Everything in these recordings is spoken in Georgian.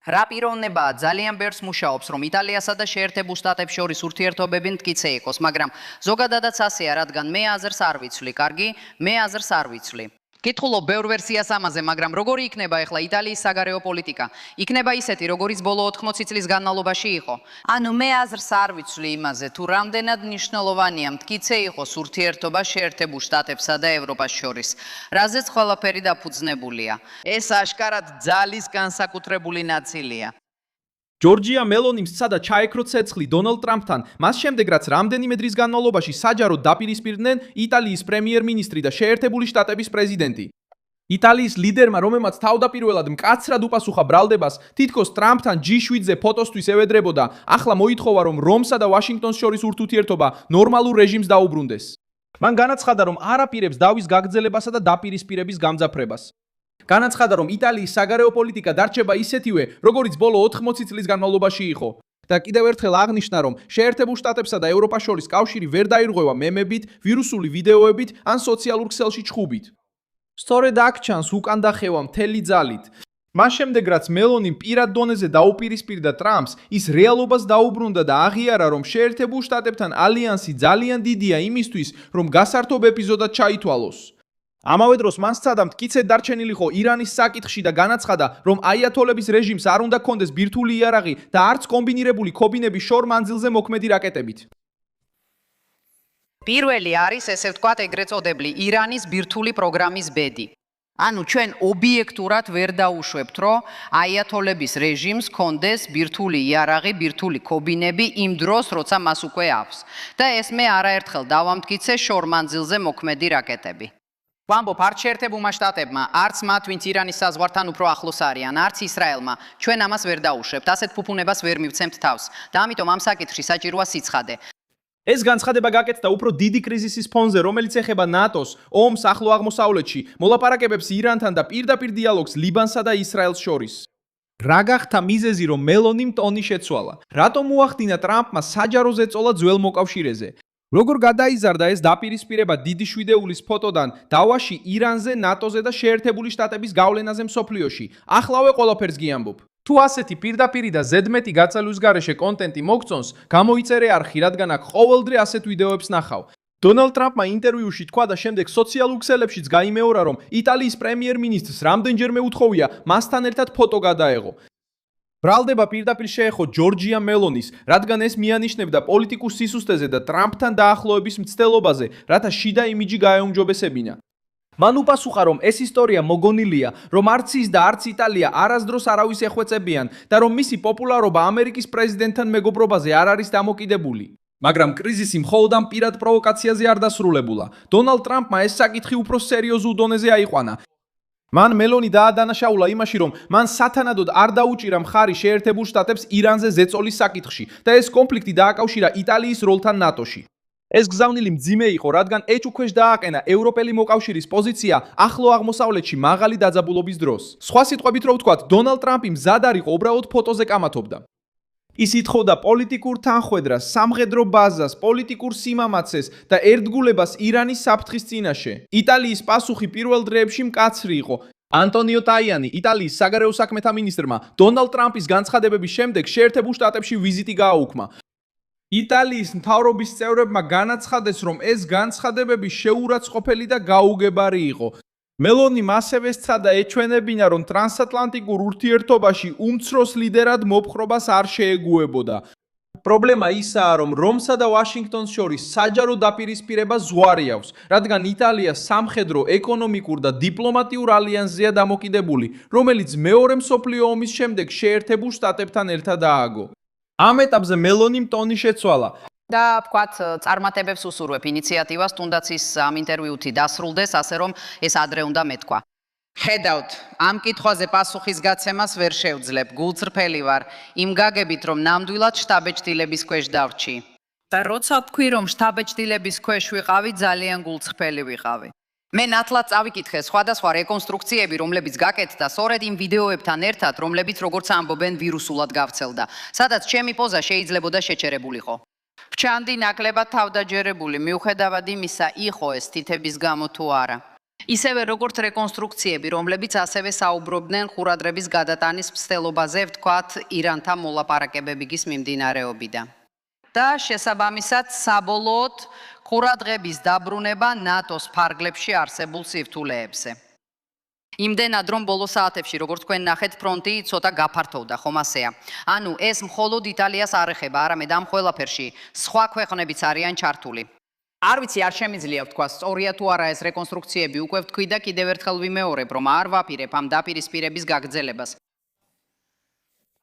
რა პიროვნებაა ძალიან ბევრს მუშაობს, რომ იტალიასა და შეერთებულ შტატებს შორის ურთიერთობები მტკიცე იყოს, მაგრამ ზოგადადაც ასეა, რადგან მე აზრს არ ვიცვლი. კარგი, მე აზრს არ ვიცვლი. კითხულობ ბევრ ვერსიას ამაზე, მაგრამ როგორი იქნება ახლა იტალიის საგარეო პოლიტიკა? იქნება ისეთი, როგორიც ბოლო 80 წლის განმავლობაში იყო. ანუ მე აზრს არ ვიცვლი იმაზე, თუ რამდენად მნიშვნელოვანია მტკიცე იყოს ურთიერთობა შეერთებულ შტატებსა და ევროპას შორის, რაზეც ყველაფერი დაფუძნებულია. ეს აშკარად ძალის განსაკუთრებული ნაწილია. ჯორჯია მელონიმ სცადა ჩაეკრო ცეცხლი დონალდ ტრამპთან, მას შემდეგ რაც რამდენიმე დღის განმავლობაში საჯაროდ დაპირისპირდნენ იტალიის პრემიერ-მინისტრი და შეერთებული შტატების პრეზიდენტი. იტალიის ლიდერმა, რომელმაც თავდაპირველად მკაცრად უპასუხა ბრალდებას, თითქოს ტრამპთან G7-ზე ფოტოსთვის ევედრებოდა, ახლა მოითხოვა, რომ რომსა და ვაშინგტონს შორის ურთიერთობა ნორმალურ რეჟიმს დაუბრუნდეს. მან განაცხადა, რომ არ აპირებს დავის გაგრძელებასა და დაპირისპირების გამძაფრებას. განაცხადა, რომ იტალიის საგარეო პოლიტიკა დარჩება ისეთივე, როგორიც ბოლო 80 წლის განმავლობაში იყო. და კიდევ ერთხელ აღნიშნა, რომ შეერთებულ შტატებსა და ევროპას შორის კავშირი ვერ დაირღვევა მემებით, ვირუსული ვიდეოებით ან სოციალურ ქსელში ჩხუბით. სწორედ აქ ჩანს უკან დახევა მთელი ძალით. მას შემდეგ, რაც მელონიმ პირად დონეზე დაუპირისპირდა ტრამპს, ის რეალობას დაუბრუნდა და აღიარა, რომ შეერთებულ შტატებთან ალიანსი ძალიან დიდია იმისთვის, რომ გასართობ ეპიზოდად ჩაითვალოს. ამავე დროს მან სცადა მტკიცედ დარჩენილიყო ირანის საკითხში და განაცხადა, რომ აიათოლების რეჟიმს არ უნდა ჰქონდეს ბირთვული იარაღი და არც კომბინირებული ქობინები შორ მანძილზე მოქმედი რაკეტებით. პირველი არის, ესე ვთქვათ, ეგრეთ წოდებული ირანის ბირთვული პროგრამის ბედი. ანუ ჩვენ ობიექტურად ვერ დაუშვებთ, რომ აიათოლების რეჟიმს ჰქონდეს ბირთვული იარაღი, ბირთვული ქობინები იმ დროს, როცა მას უკვე აქვს. და ეს მე არაერთხელ დავამტკიცე შორ მანძილზე მოქმედი რაკეტები. ვამბობ, არც შეერთებულმა შტატებმა, არც მათ, ვინც ირანის საზღვართან უფრო ახლოს არიან, არც ისრაელმა, ჩვენ ამას ვერ დაუშვებთ, ასეთ ფუფუნებას ვერ მივცემთ თავს და ამიტომ ამ საკითხში საჭიროა სიცხადე. ეს განცხადება გაკეთდა უფრო დიდი კრიზისის ფონზე, რომელიც ეხება ნატოს, ომს ახლო აღმოსავლეთში, მოლაპარაკებებს ირანთან და პირდაპირ დიალოგს ლიბანსა და ისრაელს შორის. რა გახდა მიზეზი, რომ მელონიმ ტონი შეცვალა? რატომ უახდინა ტრამპმა საჯარო ზეწოლა ძველ მოკავშირეზე? როგორ გადაიზარდა ეს დაპირისპირება დიდი შვიდეულის ფოტოდან დავაში ირანზე, ნატოზე და შეერთებული შტატების გავლენაზე მსოფლიოში? ახლავე ყველაფერს გიამბობ. თუ ასეთი პირდაპირი და ზედმეტი გაწელვის გარეშე კონტენტი მოგწონს, გამოიწერე არხი, რადგან აქ ყოველდღე ასეთ ვიდეოებს ნახავ. დონალდ ტრამპმა ინტერვიუში თქვა და შემდეგ სოციალურ ქსელებშიც გაიმეორა, რომ იტალიის პრემიერ-მინისტრს რამდენჯერმე უთხოვია მასთან ერთად ფოტო გადაეღო. ბრალდება პირდაპირ შეეხო ჯორჯია მელონის, რადგან ეს მიანიშნებდა პოლიტიკურ სისუსტეზე და ტრამპთან დაახლოების მცდელობაზე, რათა შიდა იმიჯი გაეუმჯობესებინა. მან უპასუხა, რომ ეს ისტორია მოგონილია, რომ არც ის და არც იტალია არასდროს არავის ეხვეწებიან და რომ მისი პოპულარობა ამერიკის პრეზიდენტთან მეგობრობაზე არ არის დამოკიდებული. მაგრამ კრიზისი მხოლოდ ამ პირად პროვოკაციაზე არ დასრულებულა. დონალდ ტრამპმა ეს საკითხი უფრო სერიოზულ დონეზე აიყვანა. მან მელონი დაადანაშაულა იმაში, რომ მან სათანადოდ არ დაუჭირა მხარი შეერთებულ შტატებს ირანზე ზეწოლის საკითხში და ეს კონფლიქტი დააკავშირა იტალიის როლთან ნატოში. ეს გზავნილი მძიმე იყო, რადგან ეჭუქვეშ დააყენა ევროპელი მოკავშირის პოზიცია ახლო აღმოსავლეთში მაღალი დაძაბულობის დროს. სხვა სიტყვებით რო ვთქვათ, დონალდ ტრამპი მზად არ იყო უბრალოდ ფოტოზე კამათობდა. ის ითხოვდა პოლიტიკურ თანხვედრას, სამხედრო ბაზას, პოლიტიკურ სიმამაცეს და ერთგულებას ირანის საფრთხის წინაშე. იტალიის პასუხი პირველ დღეებში მკაცრი იყო. ანტონიო ტაიანი, იტალიის საგარეო საქმეთა მინისტრმა, დონალდ ტრამპის განცხადებების შემდეგ შეერთებულ შტატებში ვიზიტი გააუქმა. იტალიის მთავრობის წევრებმა განაცხადეს, რომ ეს განცხადებები შეურაცხყოფელი და გაუგებარი იყო. მელონიმ ასევე სცადა ეჩვენებინა, რომ ტრანსატლანტიკურ ურთიერთობაში უმცროს ლიდერად მოპყრობას არ შეეგუებოდა. პრობლემა ისაა, რომ რომსა და ვაშინგტონს შორის საჯარო დაპირისპირება ზღვარი აქვს, რადგან იტალია სამხედრო, ეკონომიკურ და დიპლომატიურ ალიანსზეა დამოკიდებული, რომელიც მეორე მსოფლიო ომის შემდეგ შეერთებულ შტატებთან ერთად დააგო. ამ ეტაპზე მელონიმ ტონი შეცვალა. და ვთქვათ, წარმატებებს უსურვებ ინიციატივას, თუნდაც ის ამ ინტერვიუთი დასრულდეს, ასე რომ ეს ადრე უნდა მეთქვა. ხედავთ, ამ კითხვაზე პასუხის გაცემას ვერ შევძლებ, გულწრფელი ვარ, იმ გაგებით, რომ ნამდვილად შტაბ-ეჭდილების ქვეშ დავრჩი. და როცა თქვი, რომ შტაბ-ეჭდილების ქვეშ ვიყავი, ძალიან გულწრფელი ვიყავი. მე ნათლად წავიკითხე სხვადასხვა რეკონსტრუქციები, რომლებიც გაკეთდა სწორედ იმ ვიდეოებთან ერთად, რომლებიც როგორც ამბობენ ვირუსულად გავრცელდა, სადაც ჩემი პოზა შეიძლებოდა შეჩერებულიყო. ვჩანდი ნაკლებად თავდაჯერებული, მიუხედავად იმისა, იყო ეს თითების გამო თუ არა. ისევე როგორც რეკონსტრუქციები, რომლებიც ასევე საუბრობდნენ ხურადღების გადატანის მცდელობაზე, ვთქვათ, ირანთან მოლაპარაკებების მიმდინარეობიდან. და შესაბამისად, საბოლოოდ ხურადღების დაბრუნება ნატოს ფარგლებში არსებულ სირთულეებზე. იმდენად რომ ბოლო საათებში, როგორც თქვენ ნახეთ, ფრონტი ცოტა გაფართოვდა, ხომ ასეა. ანუ ეს მხოლოდ იტალიას არ ეხება, არამედ ამ ყველაფერში სხვა ქვეყნებიც არიან ჩართული. არ ვიცი, არ შემიძლია ვთქვა, სწორია თუ არა ეს რეკონსტრუქციები, უკვე ვთქვი და კიდევ ერთხელ ვიმეორებ, რომ არ ვაპირებ ამ დაპირისპირების გაგრძელებას.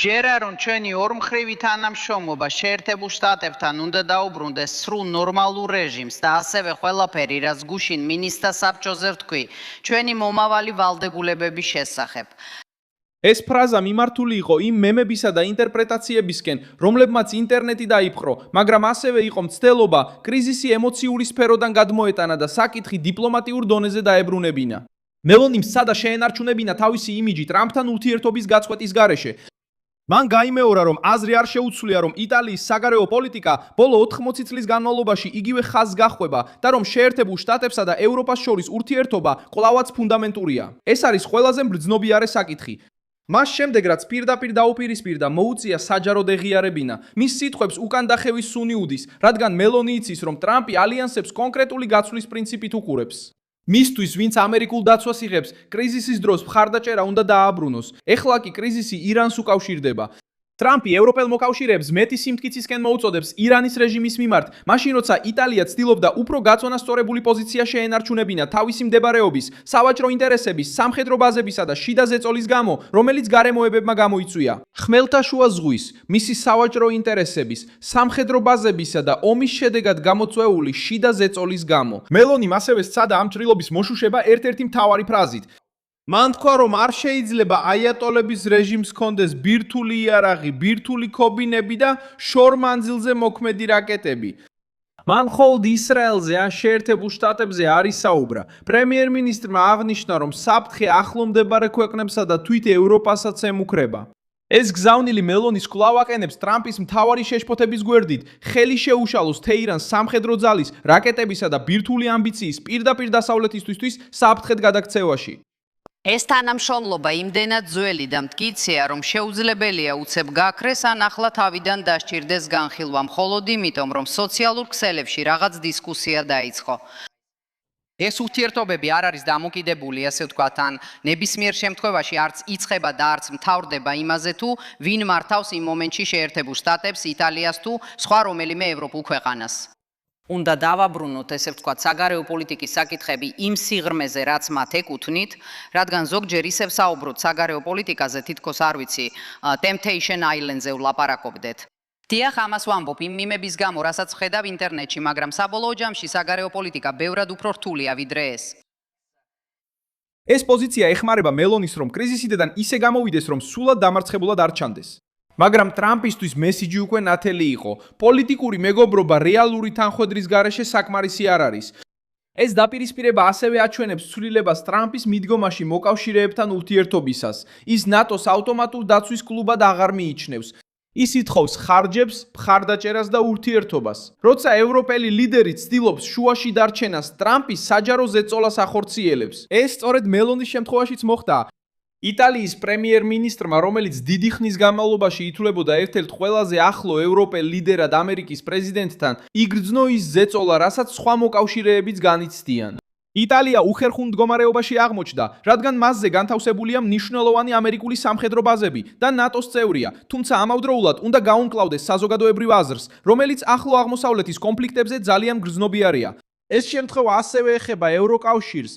ჯერა რომ ჩვენი ორმხრივი თანამშრომლობა შეერთებულ შტატებთან უნდა დაუბრუნდეს სრულ ნორმალურ რეჟიმს და ასევე ყველაფერი, რაც გუშინ მინისტრთა საბჭოზე ვთქვი, ჩვენი მომავალი ვალდებულებების შესახებ. ეს ფრაზა მიმართული იყო იმ მემებისა და ინტერპრეტაციებისკენ, რომლებმაც ინტერნეტი დაიპყრო, მაგრამ ასევე იყო მცდელობა კრიზისი ემოციური სფეროდან გადმოეტანა და საკითხი დიპლომატიურ დონეზე დაებრუნებინა. მელონიმ სცადა შეენარჩუნებინა თავისი იმიჯი ტრამპთან ურთიერთობის გაწყვეტის გარეშე. მან გაიმეორა, რომ აზრი არ შეუცვლია, რომ იტალიის საგარეო პოლიტიკა ბოლო 80 წლის განმავლობაში იგივე ხაზს გაჰყვება და რომ შეერთებულ შტატებსა და ევროპას შორის ურთიერთობა კვლავაც ფუნდამენტურია. ეს არის ყველაზე მგრძნობიარე საკითხი. მას შემდეგ, რაც პირდაპირ დაუპირისპირდა, მოუწია საჯაროდ ეღიარებინა. მის სიტყვებს უკან დახევის სუნი უდის, რადგან მელონი იცის, რომ ტრამპი ალიანსებს კონკრეტული გაცვლის პრინციპით უყურებს. მისთვის, ვინც ამერიკულ დაცვას იღებს, კრიზისის დროს მხარდაჭერა უნდა დააბრუნოს. ეხლა კი კრიზისი ირანს უკავშირდება. ტრამპი ევროპელ მოკავშირეებს მეტი სიმტკიცისკენ მოუწოდებს ირანის რეჟიმის მიმართ, მაშინ როცა იტალია ცდილობდა უფრო გაწონასწორებული პოზიცია შეენარჩუნებინა თავისი მდებარეობის, სავაჭრო ინტერესების, სამხედრო ბაზებისა და შიდა ზეწოლის გამო, რომელიც გარემოებებმა გამოიწვია. ხმელთაშუა ზღვის, მისი სავაჭრო ინტერესების, სამხედრო ბაზებისა და ომის შედეგად გამოწვეული შიდა ზეწოლის გამო. მელონიმ ასევე სცადა ამ ჭრილობის მოშუშება ერთ-ერთი მთავარი ფრაზით. მან თქვა, რომ არ შეიძლება აიატოლების რეჟიმს ჰქონდეს ბირთვული იარაღი, ბირთვული ქობინები და შორ მანძილზე მოქმედი რაკეტები. მან მხოლოდ ისრაელზე ან შეერთებულ შტატებზე არ ისაუბრა. პრემიერ-მინისტრმა აღნიშნა, რომ საფრთხე ახლო მდებარე ქვეყნებსა და თვით ევროპასაც ემუქრება. ეს გზავნილი მელონის კვლავ აყენებს ტრამპის მთავარი შეშფოთების გვერდით, ხელი შეუშალოს თეირანს სამხედრო ძალის, რაკეტებისა და ბირთვული ამბიციის პირდაპირ დასავლეთისთვის საფრთხედ გადაქცევაში. ეს თანამშრომლობა იმდენად ძველი და მტკიცეა, რომ შეუძლებელია უცებ გაქრეს ან ახლა თავიდან დასჭირდეს განხილვა, მხოლოდ იმიტომ, რომ სოციალურ ქსელებში რაღაც დისკუსია დაიწყო. ეს ურთიერთობები არ არის დამოკიდებული, ასე ვთქვათ, ან ნებისმიერ შემთხვევაში არც იწყება და არც მთავრდება იმაზე, თუ ვინ მართავს იმ მომენტში შეერთებულ შტატებს, იტალიას თუ სხვა რომელიმე ევროპულ ქვეყანას. უნდა დავაბრუნოთ, ესე ვთქვათ, საგარეო პოლიტიკის საკითხები იმ სიღრმეზე, რაც მათ ეკუთვნით, რადგან ზოგჯერ ისევ საუბრობთ საგარეო პოლიტიკაზე, თითქოს არ ვიცი, Temptation Island-ზე ვლაპარაკობდეთ. დიახ, ამას ვამბობ იმ მიმების გამო, რასაც ვხედავ ინტერნეტში, მაგრამ საბოლოო ჯამში საგარეო პოლიტიკა ბევრად უფრო რთულია ვიდრე ეს. ეს პოზიცია ეხმარება მელონის, რომ კრიზისიდან ისე გამოვიდეს, რომ სულად დამარცხებულად არ ჩანდეს. მაგრამ ტრამპისთვის მესიჯი უკვე ნათელი იყო. პოლიტიკური მეგობრობა რეალური თანხმედრის გარეშე საკმარისი არ არის. ეს დაპირისპირება ასევე აჩვენებს ცვლილებას ტრამპის მიდგომაში მოკავშირეებთან ურთიერთობისას. ის ნატოს ავტომატურ დაცვის კლუბად აღარ მიიჩნევს. ის ითხოვს ხარჯებს, მხარდაჭერას და ურთიერთობას. როცა ევროპელი ლიდერი ცდილობს შუაში დარჩენას, ტრამპი საჯარო ზეწოლას ახორციელებს. ეს სწორედ მელონის შემთხვევაშიც მოხდა. იტალიის პრემიერ-მინისტრმა, რომელიც დიდი ხნის განმავლობაში ითვლებოდა ერთ-ერთ ყველაზე ახლო ევროპელ ლიდერად ამერიკის პრეზიდენტთან, იგრძნო ის ზეწოლა, რასაც სხვა მოკავშირეებიც განიცდიან. იტალია უხერხულ მდგომარეობაში აღმოჩნდა, რადგან მასზე განთავსებულია მნიშვნელოვანი ამერიკული სამხედრო ბაზები და ნატოს წევრია, თუმცა ამავდროულად უნდა გაუმკლავდეს საზოგადოებრივ აზრს, რომელიც ახლო აღმოსავლეთის კონფლიქტებზე ძალიან გრძნობიარეა. ეს შემთხვევა ასევე ეხება ევროკავშირს.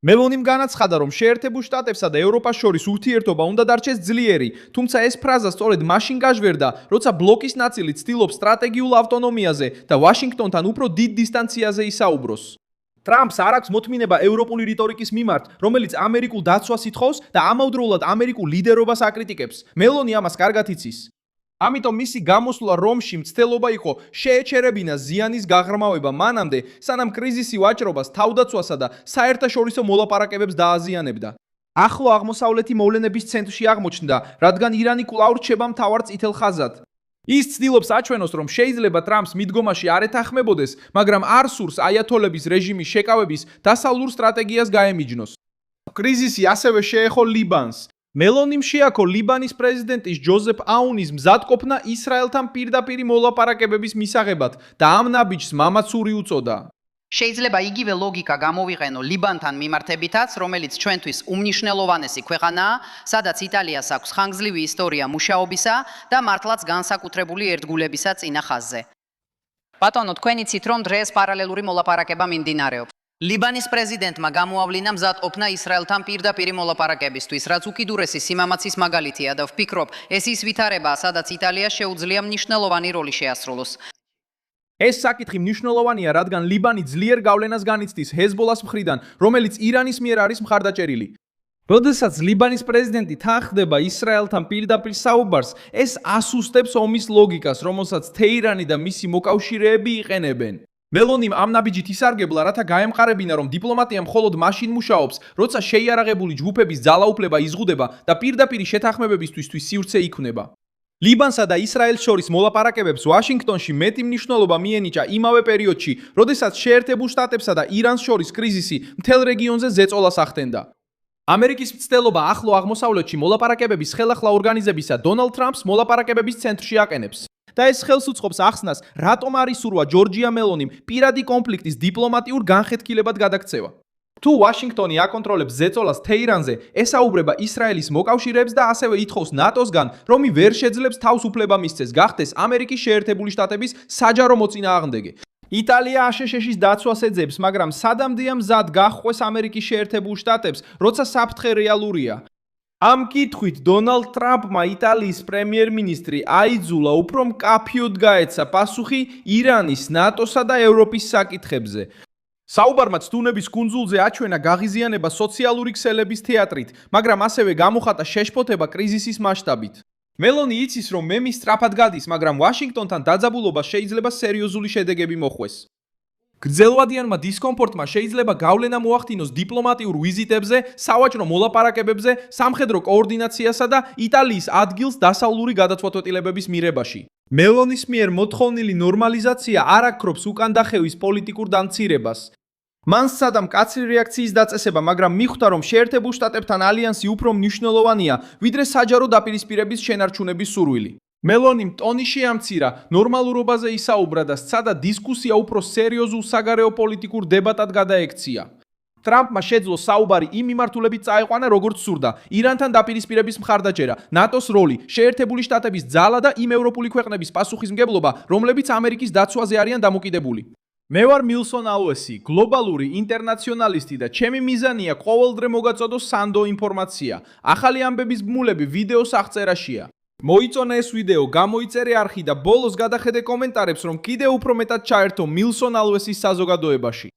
მელონიმ განაცხადა, რომ შეერთებულ შტატებსა და ევროპას შორის ურთიერთობა უნდა დარჩეს ძლიერი, თუმცა ეს ფრაზა სწორედ მაშინ გაჟღერდა, როცა ბლოკის ნაწილი ცდილობს სტრატეგიულ ავტონომიაზე და ვაშინგტონთან უფრო დიდ დისტანციაზე ისაუბროს. ტრამპს არ აქვს მოთმინება ევროპული რიტორიკის მიმართ, რომელიც ამერიკულ დაცვას ითხოვს და ამავდროულად ამერიკულ ლიდერობას აკრიტიკებს. მელონი ამას კარგად იცის. ამიტომ მისი გამოსვლა რომში მცდელობა იყო შეეჩერებინა ზიანის გაღრმავება მანამდე, სანამ კრიზისი ვაჭრობას, თავდაცვასა და საერთაშორისო მოლაპარაკებებს დააზიანებდა. ახლო აღმოსავლეთი მოვლენების ცენტრში აღმოჩნდა, რადგან ირანი კვლავ რჩება მთავარ წითელ ხაზად. ის ცდილობს აჩვენოს, რომ შეიძლება ტრამპს მიდგომაში არ ეთანხმებოდეს, მაგრამ არ სურს აიათოლების რეჟიმის შეკავების დასავლურ სტრატეგიას გაემიჯნოს. კრიზისი ასევე შეეხო ლიბანს. მელონიმ შეაქო ლიბანის პრეზიდენტის ჯოზეფ აუნის მზადყოფნა ისრაელთან პირდაპირი მოლაპარაკებების მისაღებად და ამ ნაბიჯს მამაცური უწოდა. შეიძლება იგივე ლოგიკა გამოვიყენო ლიბანთან მიმართებითაც, რომელიც ჩვენთვის უმნიშვნელოვანესი ქვეყანაა, სადაც იტალიას აქვს ხანგრძლივი ისტორია მუშაობისა და მართლაც განსაკუთრებული ერთგულებისა წინა ხაზზე. ბატონო, თქვენ იცით, რომ დღეს პარალელური მოლაპარაკება მიმდინარეობს. ლიბანის პრეზიდენტმა გამოავლინა მზადყოფნა ისრაელთან პირდაპირი მოლაპარაკებისთვის, რაც უკიდურესი სიმამაცის მაგალითია და ვფიქრობ, ეს ის ვითარებაა, სადაც იტალიას შეუძლია მნიშვნელოვანი როლი შეასრულოს. ეს საკითხი მნიშვნელოვანია, რადგან ლიბანი ძლიერ გავლენას განიცდის ჰეზბოლას მხრიდან, რომელიც ირანის მიერ არის მხარდაჭერილი. როდესაც ლიბანის პრეზიდენტი თანხდება ისრაელთან პირდაპირ საუბარს, ეს ასუსტებს ომის ლოგიკას, რომელსაც თეირანი და მისი მოკავშირეები იყენებენ. მელონიმ ამ ნაბიჯით ისარგებლა, რათა გაემყარებინა, რომ დიპლომატია მხოლოდ მაშინ მუშაობს, როცა შეიარაღებული ჯგუფების ძალაუფლება იზღუდება და პირდაპირი შეთანხმებებისთვის სივრცე იქმნება. ლიბანსა და ისრაელს შორის მოლაპარაკებებს ვაშინგტონში მეტი მნიშვნელობა მიენიჭა იმავე პერიოდში, როდესაც შეერთებულ შტატებსა და ირანს შორის კრიზისი მთელ რეგიონზე ზეწოლას ახდენდა. ამერიკის მცდელობა ახლო აღმოსავლეთში მოლაპარაკებების ხელახლა ორგანიზებისა დონალდ ტრამპს მოლაპარაკებების ცენტრში აყენებს. და ეს ხელს უწყობს ახსნას, რატომ არ ისურვა ჯორჯია მელონიმ პირადი კონფლიქტის დიპლომატიურ განხეთქილებად გადაქცევა. თუ ვაშინგტონი აკონტროლებს ზეწოლას თეირანზე, ესაუბრება ისრაელის მოკავშირეებს და ასევე ითხოვს ნატოსგან, რომ ვერ შეძლებს თავს უფლება მისცეს გახდეს ამერიკის შეერთებული შტატების საჯარო მოწინააღმდეგე. იტალია აშშ-ის დაცვას ეძებს, მაგრამ სადამდეა მზად გაჰყვეს ამერიკის შეერთებულ შტატებს, როცა საფრთხე რეალურია. ამ კითხვით დონალდ ტრამპმა იტალიის პრემიერ-მინისტრი აიძულა უფრო მკაფიოდ გაეცა პასუხი ირანის, ნატოსა და ევროპის საკითხებზე. საუბარმა ცდუნების კუნძულზე აჩვენა გაღიზიანება სოციალური ქსელების თეატრით, მაგრამ ასევე გამოხატა შეშფოთება კრიზისის მასშტაბით. მელონი იცის, რომ მემი სწრაფად გადის, მაგრამ ვაშინგტონთან დაძაბულობა შეიძლება სერიოზული შედეგები მოხვეს. გრძელვადიანმა დისკომფორტმა შეიძლება გავლენა მოახდინოს დიპლომატიურ ვიზიტებზე, სავაჭრო მოლაპარაკებებზე, სამხედრო კოორდინაციასა და იტალიის ადგილს დასავლური გადაწყვეტილებების მიღებაში. მელონის მიერ მოთხოვნილი ნორმალიზაცია არ აქრობს უკანდახევის პოლიტიკურ დამცირებას. მან სცადა მკაცრი რეაქციის დაწესება, მაგრამ მიხვდა, რომ შეერთებულ შტატებთან ალიანსი უფრო მნიშვნელოვანია, ვიდრე საჯარო დაპირისპირების შენარჩუნების სურვილი. მელონიმ ტონი შეამცირა, ნორმალურობაზე ისაუბრა და სცადა დისკუსია უფრო სერიოზულ საგარეო პოლიტიკურ დებატად გადაექცია. ტრამპმა შეძლო საუბარი იმ მიმართულებით წაიყვანა, როგორც სურდა, ირანთან დაპირისპირების მხარდაჭერა, ნატოს როლი, შეერთებული შტატების ძალა და იმ ევროპული ქვეყნების პასუხისმგებლობა, რომლებიც ამერიკის დაცვაზე არიან დამოკიდებული. მე ვარ მილსონ ალუესი, გლობალური ინტერნაციონალისტი და ჩემი მიზანია ყოველდღე მოგაწოდოს სანდო ინფორმაცია. ახალი ამბების ბმულები ვიდეოს აღწერაშია. მოიწონე ეს ვიდეო, გამოიწერე არხი და ბოლოს გადახედე კომენტარებს, რომ კიდევ უფრო მეტად ჩაერთო მილსონ ალუესის საზოგადოებაში.